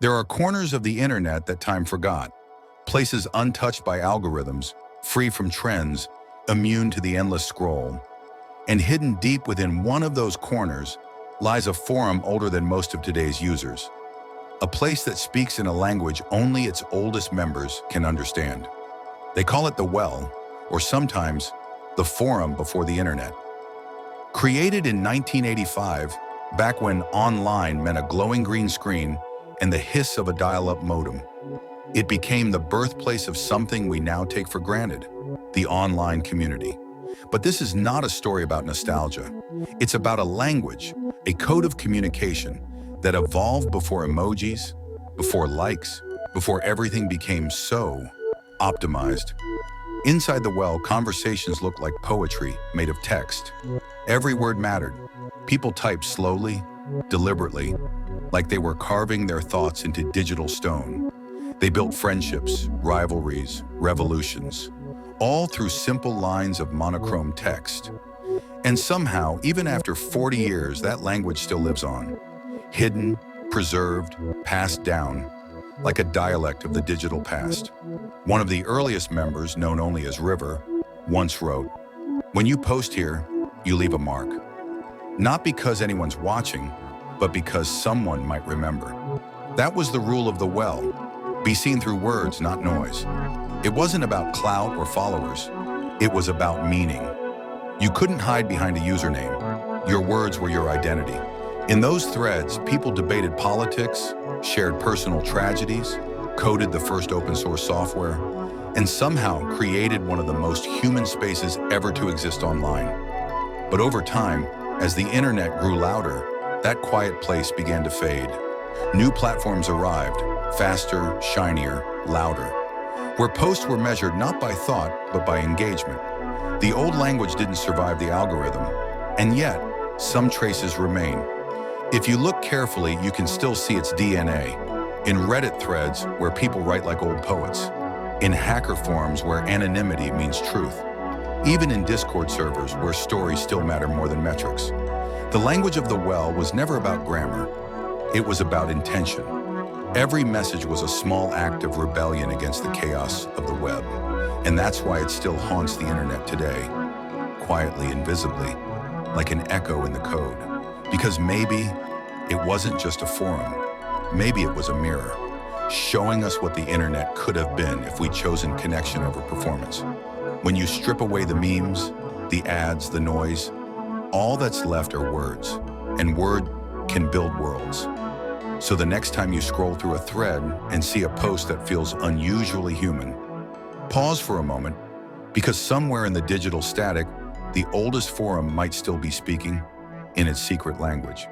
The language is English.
There are corners of the internet that time forgot, places untouched by algorithms, free from trends, immune to the endless scroll. And hidden deep within one of those corners lies a forum older than most of today's users. A place that speaks in a language only its oldest members can understand. They call it the well, or sometimes the forum before the internet. Created in 1985, back when online meant a glowing green screen and the hiss of a dial-up modem, it became the birthplace of something we now take for granted, the online community. But this is not a story about nostalgia. It's about a language, a code of communication that evolved before emojis, before likes, before everything became so optimized. Inside the well, conversations looked like poetry made of text. Every word mattered. People typed slowly, deliberately, like they were carving their thoughts into digital stone. They built friendships, rivalries, revolutions, all through simple lines of monochrome text. And somehow, even after 40 years, that language still lives on. Hidden, preserved, passed down, like a dialect of the digital past. One of the earliest members, known only as River, once wrote, "When you post here, you leave a mark. Not because anyone's watching, but because someone might remember." That was the rule of the well. Be seen through words, not noise. It wasn't about clout or followers. It was about meaning. You couldn't hide behind a username. Your words were your identity. In those threads, people debated politics, shared personal tragedies, coded the first open source software, and somehow created one of the most human spaces ever to exist online. But over time, as the internet grew louder, that quiet place began to fade. New platforms arrived, faster, shinier, louder, where posts were measured not by thought, but by engagement. The old language didn't survive the algorithm, and yet, some traces remain. If you look carefully, you can still see its DNA. In Reddit threads, where people write like old poets. In hacker forums, where anonymity means truth. Even in Discord servers, where stories still matter more than metrics. The language of the well was never about grammar. It was about intention. Every message was a small act of rebellion against the chaos of the web. And that's why it still haunts the internet today, quietly, invisibly, like an echo in the code. Because maybe it wasn't just a forum. Maybe it was a mirror, showing us what the internet could have been if we'd chosen connection over performance. When you strip away the memes, the ads, the noise, all that's left are words, and word can build worlds. So the next time you scroll through a thread and see a post that feels unusually human, pause for a moment, because somewhere in the digital static, the oldest forum might still be speaking in its secret language.